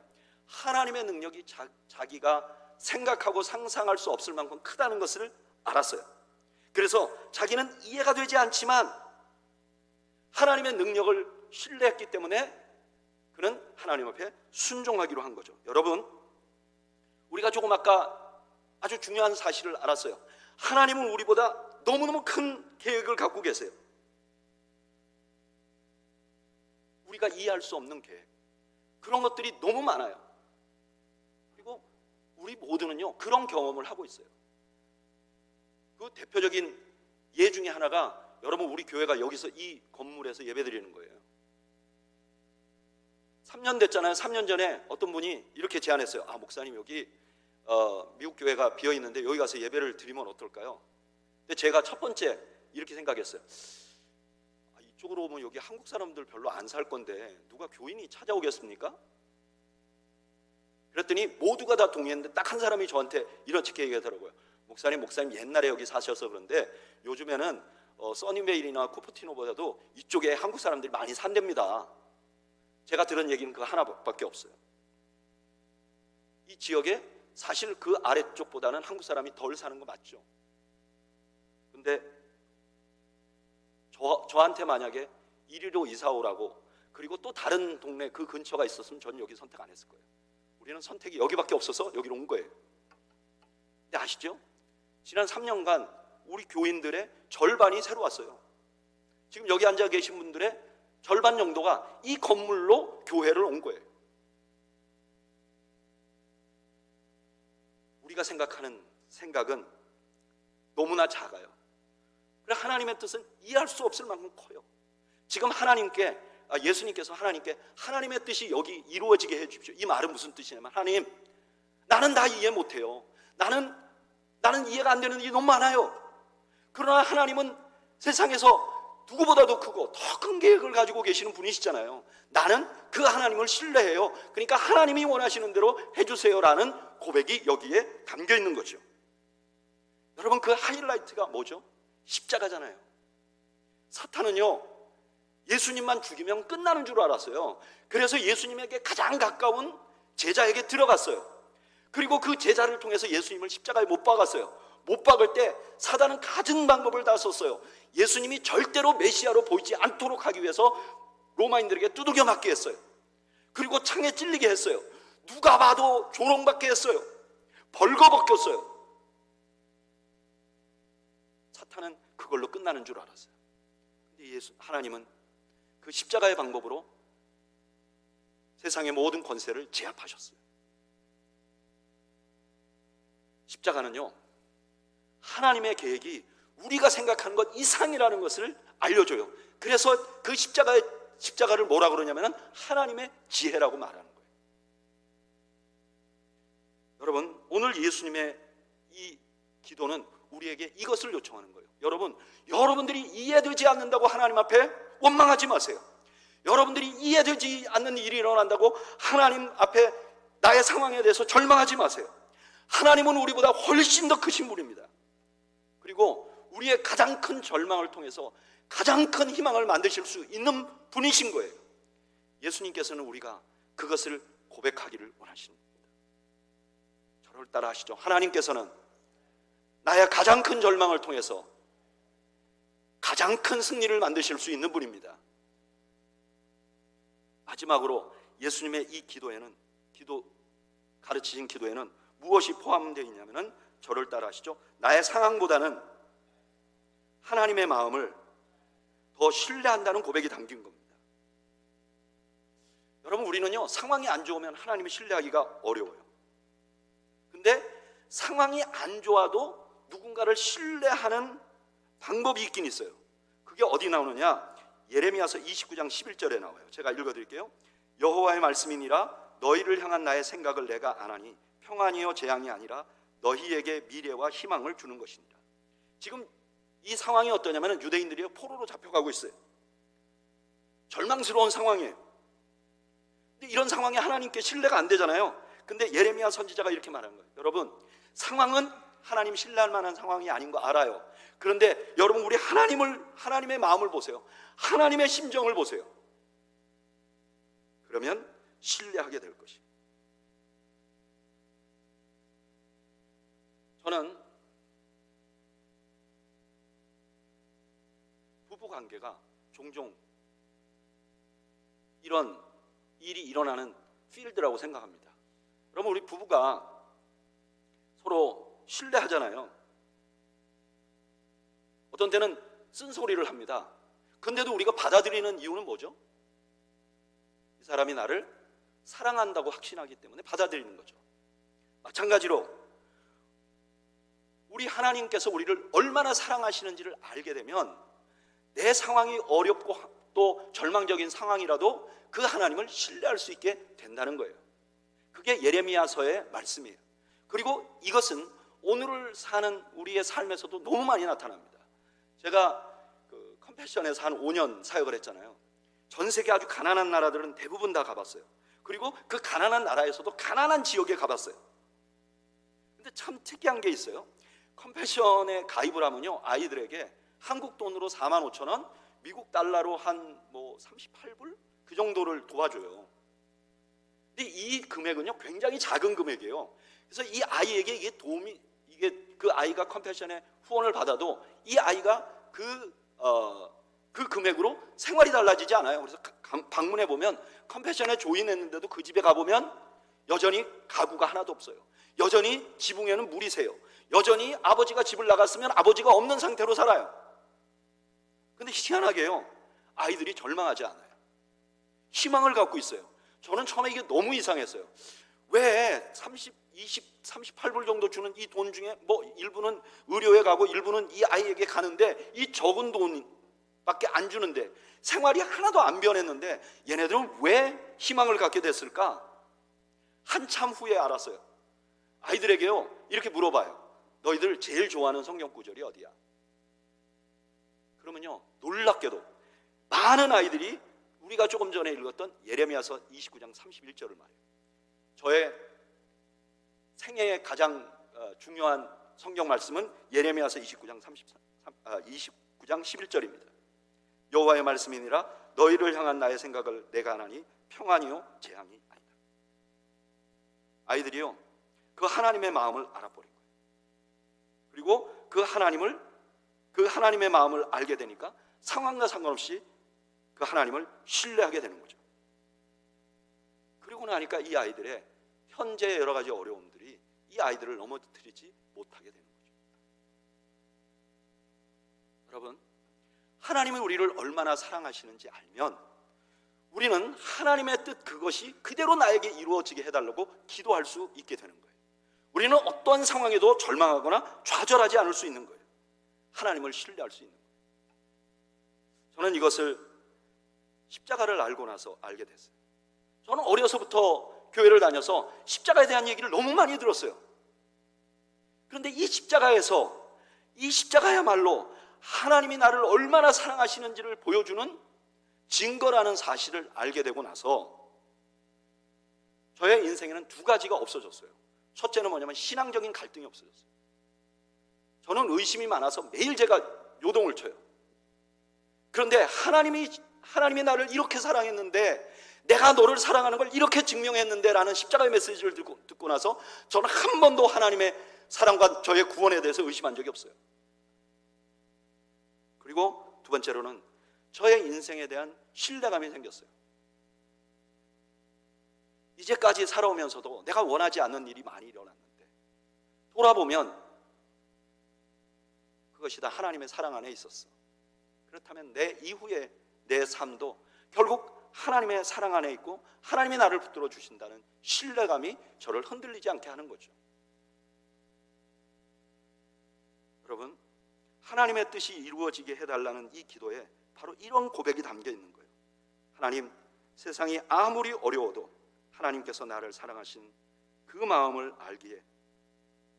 하나님의 능력이 자기가 생각하고 상상할 수 없을 만큼 크다는 것을 알았어요. 그래서 자기는 이해가 되지 않지만 하나님의 능력을 신뢰했기 때문에 그는 하나님 앞에 순종하기로 한 거죠. 여러분, 우리가 조금 아까 아주 중요한 사실을 알았어요. 하나님은 우리보다 너무너무 큰 계획을 갖고 계세요. 우리가 이해할 수 없는 계획, 그런 것들이 너무 많아요. 그리고 우리 모두는요 그런 경험을 하고 있어요. 그 대표적인 예 중에 하나가 여러분 우리 교회가 여기서 이 건물에서 예배드리는 거예요. 3년 됐잖아요. 3년 전에 어떤 분이 이렇게 제안했어요. 아 목사님 여기 미국 교회가 비어있는데 여기 가서 예배를 드리면 어떨까요? 근데 제가 첫 번째 이렇게 생각했어요. 이쪽으로 오면 여기 한국 사람들 별로 안 살 건데 누가 교인이 찾아오겠습니까? 그랬더니 모두가 다 동의했는데 딱 한 사람이 저한테 이렇게 얘기하더라고요. 목사님 옛날에 여기 사셔서 그런데 요즘에는 써니베일이나 쿠퍼티노보다도 이쪽에 한국 사람들이 많이 산답니다. 제가 들은 얘기는 그거 하나밖에 없어요. 이 지역에 사실 그 아래쪽보다는 한국 사람이 덜 사는 거 맞죠? 근데 저한테 만약에 이리로 이사 오라고 그리고 또 다른 동네 그 근처가 있었으면 저는 여기 선택 안 했을 거예요. 우리는 선택이 여기밖에 없어서 여기로 온 거예요. 근데 아시죠? 지난 3년간 우리 교인들의 절반이 새로 왔어요. 지금 여기 앉아 계신 분들의 절반 정도가 이 건물로 교회를 온 거예요. 우리가 생각하는 생각은 너무나 작아요. 그래서 하나님의 뜻은 이해할 수 없을 만큼 커요. 지금 예수님께서 하나님께 하나님의 뜻이 여기 이루어지게 해 주십시오. 이 말은 무슨 뜻이냐면 하나님, 나는 다 이해 못해요. 나는 이해가 안 되는 일이 너무 많아요. 그러나 하나님은 세상에서 누구보다도 크고 더 큰 계획을 가지고 계시는 분이시잖아요. 나는 그 하나님을 신뢰해요. 그러니까 하나님이 원하시는 대로 해주세요라는 고백이 여기에 담겨 있는 거죠. 여러분 그 하이라이트가 뭐죠? 십자가잖아요. 사탄은요 예수님만 죽이면 끝나는 줄 알았어요. 그래서 예수님에게 가장 가까운 제자에게 들어갔어요. 그리고 그 제자를 통해서 예수님을 십자가에 못 박았어요. 못 박을 때 사단은 갖은 방법을 다 썼어요. 예수님이 절대로 메시아로 보이지 않도록 하기 위해서 로마인들에게 두들겨 맞게 했어요. 그리고 창에 찔리게 했어요. 누가 봐도 조롱받게 했어요. 벌거벗겼어요. 사탄은 그걸로 끝나는 줄 알았어요. 근데 하나님은 그 십자가의 방법으로 세상의 모든 권세를 제압하셨어요. 십자가는요 하나님의 계획이 우리가 생각하는 것 이상이라는 것을 알려줘요. 그래서 그 십자가를 뭐라 그러냐면 하나님의 지혜라고 말하는 거예요. 여러분, 오늘 예수님의 이 기도는 우리에게 이것을 요청하는 거예요. 여러분들이 이해되지 않는다고 하나님 앞에 원망하지 마세요. 여러분들이 이해되지 않는 일이 일어난다고 하나님 앞에 나의 상황에 대해서 절망하지 마세요. 하나님은 우리보다 훨씬 더 크신 분입니다. 그리고 우리의 가장 큰 절망을 통해서 가장 큰 희망을 만드실 수 있는 분이신 거예요. 예수님께서는 우리가 그것을 고백하기를 원하시는 겁니다. 저를 따라 하시죠. 하나님께서는 나의 가장 큰 절망을 통해서 가장 큰 승리를 만드실 수 있는 분입니다. 마지막으로 예수님의 이 가르치신 기도에는 무엇이 포함되어 있냐면 저를 따라 하시죠. 나의 상황보다는 하나님의 마음을 더 신뢰한다는 고백이 담긴 겁니다. 여러분, 우리는요, 상황이 안 좋으면 하나님을 신뢰하기가 어려워요. 근데 상황이 안 좋아도 누군가를 신뢰하는 방법이 있긴 있어요. 그게 어디 나오느냐? 예레미야서 29장 11절에 나와요. 제가 읽어드릴게요. 여호와의 말씀이니라 너희를 향한 나의 생각을 내가 아나니 평안이요 재앙이 아니라 너희에게 미래와 희망을 주는 것이니라. 지금 이 상황이 어떠냐면 유대인들이 포로로 잡혀가고 있어요. 절망스러운 상황이에요. 근데 이런 상황에 하나님께 신뢰가 안 되잖아요. 근데 예레미야 선지자가 이렇게 말하는 거예요. 여러분, 상황은 하나님 신뢰할 만한 상황이 아닌 거 알아요. 그런데 여러분, 우리 하나님의 마음을 보세요. 하나님의 심정을 보세요. 그러면 신뢰하게 될 것이에요. 저는 부부 관계가 종종 이런 일이 일어나는 필드라고 생각합니다. 여러분, 우리 부부가 서로 신뢰하잖아요. 어떤 때는 쓴소리를 합니다. 근데도 우리가 받아들이는 이유는 뭐죠? 이 사람이 나를 사랑한다고 확신하기 때문에 받아들이는 거죠. 마찬가지로 우리 하나님께서 우리를 얼마나 사랑하시는지를 알게 되면 내 상황이 어렵고 또 절망적인 상황이라도 그 하나님을 신뢰할 수 있게 된다는 거예요. 그게 예레미야서의 말씀이에요. 그리고 이것은 오늘을 사는 우리의 삶에서도 너무 많이 나타납니다. 제가 컴패션에서 한 5년 사역을 했잖아요. 전 세계 아주 가난한 나라들은 대부분 다 가봤어요. 그리고 그 가난한 나라에서도 가난한 지역에 가봤어요. 근데 참 특이한 게 있어요. 컴패션에 가입을 하면요, 아이들에게 한국 돈으로 45,000원, 미국 달러로 한 38불? 그 정도를 도와줘요. 근데 이 금액은요, 굉장히 작은 금액이에요. 그래서 이 아이에게 이게 그 아이가 컴패션에 후원을 받아도 이 아이가 그 금액으로 생활이 달라지지 않아요. 그래서 방문해 보면 컴패션에 조인했는데도 그 집에 가보면 여전히 가구가 하나도 없어요. 여전히 지붕에는 물이 새요. 여전히 아버지가 집을 나갔으면 아버지가 없는 상태로 살아요. 근데 희한하게요, 아이들이 절망하지 않아요. 희망을 갖고 있어요. 저는 처음에 이게 너무 이상했어요. 왜 38불 정도 주는 이 돈 중에 일부는 의료에 가고 일부는 이 아이에게 가는데 이 적은 돈밖에 안 주는데 생활이 하나도 안 변했는데 얘네들은 왜 희망을 갖게 됐을까? 한참 후에 알았어요. 아이들에게요, 이렇게 물어봐요. 너희들 제일 좋아하는 성경 구절이 어디야? 그러면요, 놀랍게도 많은 아이들이 우리가 조금 전에 읽었던 예레미야서 29장 31절을 말해요. 저의 생애의 가장 중요한 성경 말씀은 예레미야서 29장 11절입니다. 여호와의 말씀이니라 너희를 향한 나의 생각을 내가 아나니 평안이요 재앙이 아니다. 아이들이요, 그 하나님의 마음을 알아버린 거예요. 그리고 그 하나님의 마음을 알게 되니까 상황과 상관없이 그 하나님을 신뢰하게 되는 거죠. 그리고 나니까 이 아이들의 현재의 여러 가지 어려움들이 이 아이들을 넘어뜨리지 못하게 되는 거죠. 여러분, 하나님이 우리를 얼마나 사랑하시는지 알면 우리는 하나님의 뜻 그것이 그대로 나에게 이루어지게 해달라고 기도할 수 있게 되는 거예요. 우리는 어떠한 상황에도 절망하거나 좌절하지 않을 수 있는 거예요. 하나님을 신뢰할 수 있는 거예요. 저는 이것을 십자가를 알고 나서 알게 됐어요. 저는 어려서부터 교회를 다녀서 십자가에 대한 얘기를 너무 많이 들었어요. 그런데 이 십자가야말로 하나님이 나를 얼마나 사랑하시는지를 보여주는 증거라는 사실을 알게 되고 나서 저의 인생에는 두 가지가 없어졌어요. 첫째는 뭐냐면 신앙적인 갈등이 없어졌어요. 저는 의심이 많아서 매일 제가 요동을 쳐요. 그런데 하나님이 나를 이렇게 사랑했는데, 내가 너를 사랑하는 걸 이렇게 증명했는데 라는 십자가의 메시지를 듣고 나서 저는 한 번도 하나님의 사랑과 저의 구원에 대해서 의심한 적이 없어요. 그리고 두 번째로는 저의 인생에 대한 신뢰감이 생겼어요. 이제까지 살아오면서도 내가 원하지 않는 일이 많이 일어났는데 돌아보면 그것이 다 하나님의 사랑 안에 있었어. 그렇다면 내 이후의 내 삶도 결국 하나님의 사랑 안에 있고 하나님이 나를 붙들어 주신다는 신뢰감이 저를 흔들리지 않게 하는 거죠. 여러분, 하나님의 뜻이 이루어지게 해달라는 이 기도에 바로 이런 고백이 담겨 있는 거예요. 하나님, 세상이 아무리 어려워도 하나님께서 나를 사랑하신 그 마음을 알기에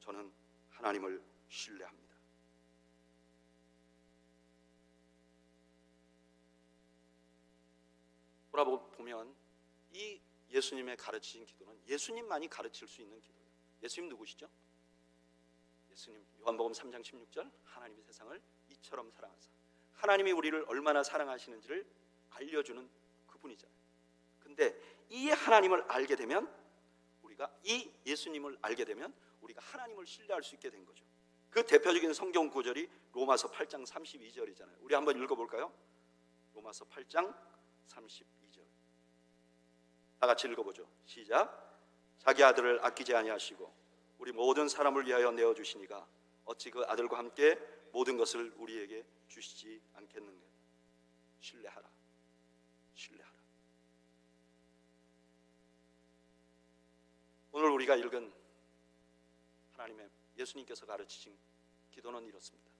저는 하나님을 신뢰합니다. 돌아보면 이 예수님의 가르치신 기도는 예수님만이 가르칠 수 있는 기도예요. 예수님 누구시죠? 예수님, 요한복음 3장 16절, 하나님이 세상을 이처럼 사랑하사. 하나님이 우리를 얼마나 사랑하시는지를 알려주는 그분이잖아요. 근데 이 하나님을 알게 되면, 우리가 이 예수님을 알게 되면 우리가 하나님을 신뢰할 수 있게 된 거죠. 그 대표적인 성경 구절이 로마서 8장 32절이잖아요. 우리 한번 읽어볼까요? 로마서 8장 32절. 다 같이 읽어보죠. 시작. 자기 아들을 아끼지 아니하시고 우리 모든 사람을 위하여 내어주시니가 어찌 그 아들과 함께 모든 것을 우리에게 주시지 않겠는가. 신뢰하라. 신뢰하라. 오늘 우리가 읽은 하나님의 예수님께서 가르치신 기도는 이렇습니다.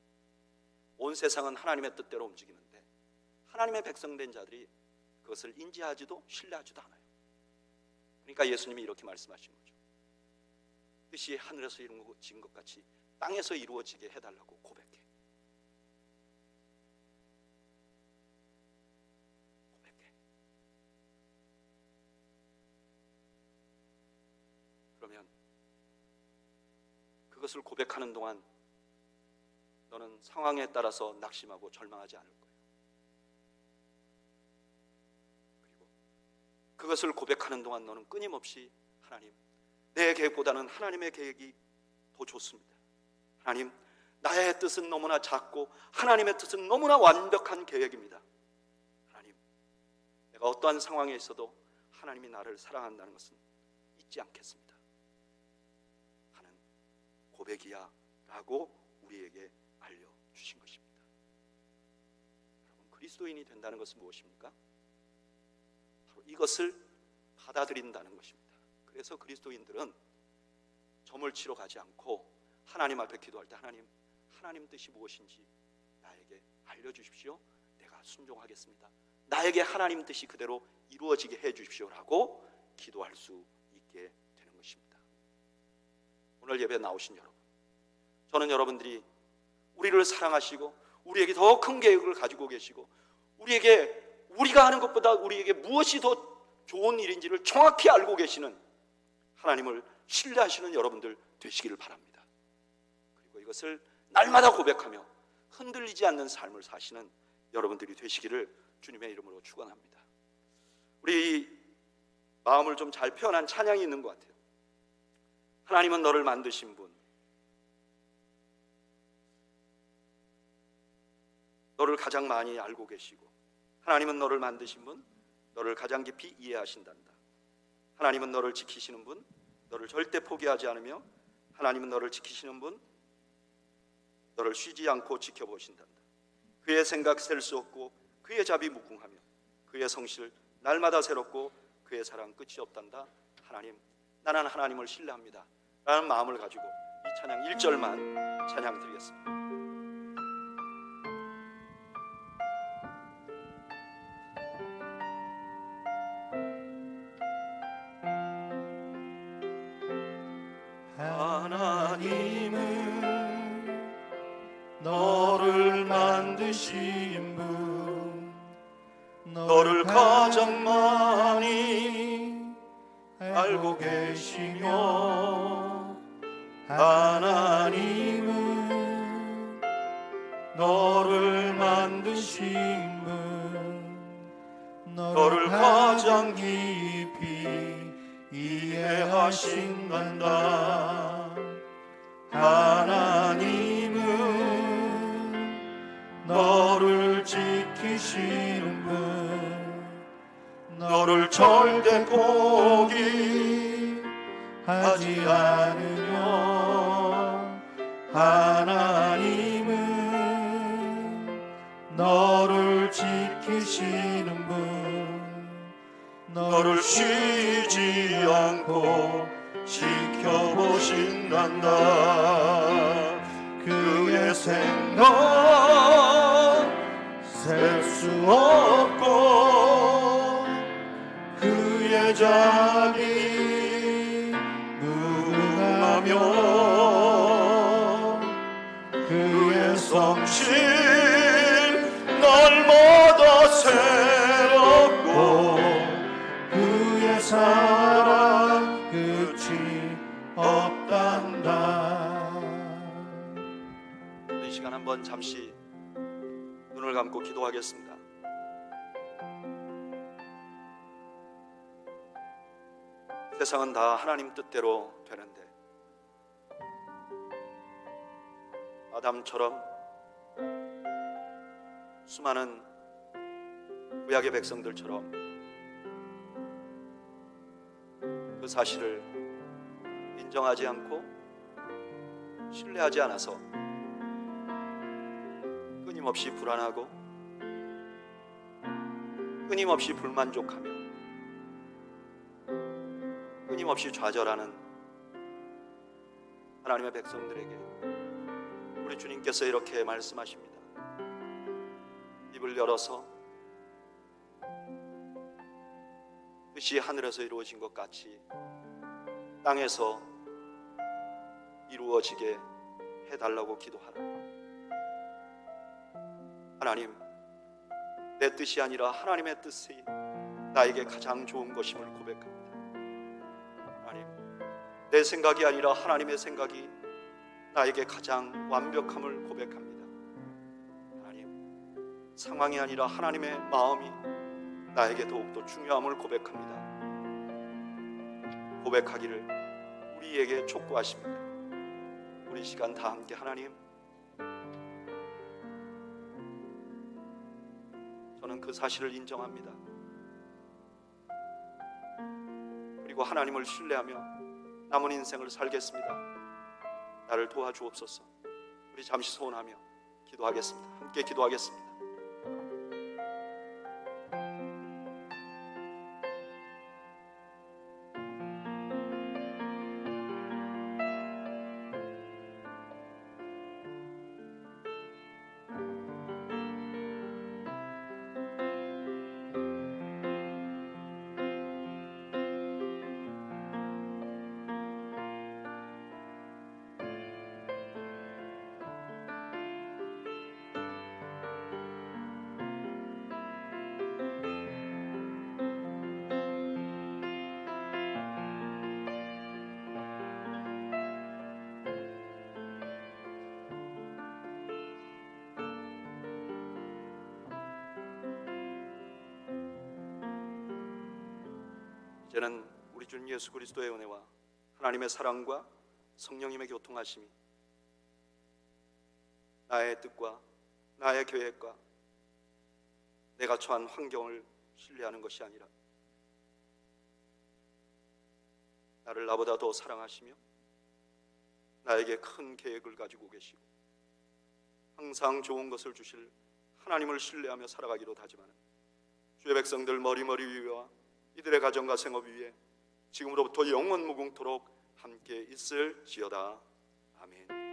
온 세상은 하나님의 뜻대로 움직이는데 하나님의 백성된 자들이 그것을 인지하지도 신뢰하지도 않아요. 그러니까 예수님이 이렇게 말씀하신 거죠. 뜻이 하늘에서 이루어진 것 같이 땅에서 이루어지게 해달라고 고백해. 고백해. 그러면 그것을 고백하는 동안 너는 상황에 따라서 낙심하고 절망하지 않을 거예요. 그리고 그것을 고백하는 동안 너는 끊임없이 하나님, 내 계획보다는 하나님의 계획이 더 좋습니다. 하나님, 나의 뜻은 너무나 작고 하나님의 뜻은 너무나 완벽한 계획입니다. 하나님, 내가 어떠한 상황에 있어도 하나님이 나를 사랑한다는 것은 잊지 않겠습니다 하는 고백이야 라고 우리에게 알려주신 것입니다. 여러분, 그리스도인이 된다는 것은 무엇입니까? 바로 이것을 받아들인다는 것입니다. 그래서 그리스도인들은 점을 치러 가지 않고 하나님 앞에 기도할 때 하나님 뜻이 무엇인지 나에게 알려주십시오. 내가 순종하겠습니다. 나에게 하나님 뜻이 그대로 이루어지게 해주십시오라고 기도할 수 있게 되는 것입니다. 오늘 예배에 나오신 여러분, 저는 여러분들이 우리를 사랑하시고 우리에게 더 큰 계획을 가지고 계시고 우리가 하는 것보다 우리에게 무엇이 더 좋은 일인지를 정확히 알고 계시는 하나님을 신뢰하시는 여러분들 되시기를 바랍니다. 그리고 이것을 날마다 고백하며 흔들리지 않는 삶을 사시는 여러분들이 되시기를 주님의 이름으로 축원합니다. 우리 마음을 좀 잘 표현한 찬양이 있는 것 같아요. 하나님은 너를 만드신 분, 너를 가장 많이 알고 계시고, 하나님은 너를 만드신 분, 너를 가장 깊이 이해하신단다. 하나님은 너를 지키시는 분, 너를 절대 포기하지 않으며 하나님은 너를 지키시는 분, 너를 쉬지 않고 지켜보신단다. 그의 생각 셀 수 없고 그의 자비 무궁하며 그의 성실 날마다 새롭고 그의 사랑 끝이 없단다. 하나님, 나는 하나님을 신뢰합니다 라는 마음을 가지고 이 찬양 1절만 찬양 드리겠습니다. 하나님은 너를 만드신 분, 너를 가장 많이 알고 계시며, 하나님은 너를 만드신 분, 너를 가장 깊이 이해하신단다. 하나님은 너를 지키시는 분, 너를 절대 포기하지 않으며, 하나님은 너를 지키시는 분, 너를 쉬지 않고 지켜보신단다. 그의 생각 셀 수 없고, 그의 자비 무궁하며, 그의 성실 날마다 새롭고, 그의 사랑 끝이 없단다. 이 시간 한번 잠시 눈을 감고 기도하겠습니다. 세상은 다 하나님 뜻대로 되는데, 아담처럼 수많은 구약의 백성들처럼 그 사실을 인정하지 않고 신뢰하지 않아서 끊임없이 불안하고 끊임없이 불만족하며 끊임없이 좌절하는 하나님의 백성들에게 우리 주님께서 이렇게 말씀하십니다. 입을 열어서 뜻이 하늘에서 이루어진 것 같이 땅에서 이루어지게 해달라고 기도하라. 하나님, 내 뜻이 아니라 하나님의 뜻이 나에게 가장 좋은 것임을 고백합니다. 하나님, 내 생각이 아니라 하나님의 생각이 나에게 가장 완벽함을 고백합니다. 하나님, 상황이 아니라 하나님의 마음이 나에게 더욱더 중요함을 고백합니다. 고백하기를 우리에게 촉구하십니다. 우리 시간 다 함께 하나님, 저는 그 사실을 인정합니다. 그리고 하나님을 신뢰하며 남은 인생을 살겠습니다. 나를 도와주옵소서. 우리 잠시 소원하며 기도하겠습니다. 함께 기도하겠습니다. 이제는 우리 주님 예수 그리스도의 은혜와 하나님의 사랑과 성령님의 교통하심이 나의 뜻과 나의 계획과 내가 처한 환경을 신뢰하는 것이 아니라 나를 나보다 더 사랑하시며 나에게 큰 계획을 가지고 계시고 항상 좋은 것을 주실 하나님을 신뢰하며 살아가기로 다짐하는 주의 백성들 머리머리 위와 이들의 가정과 생업 위에 지금으로부터 영원 무궁토록 함께 있을지어다. 아멘.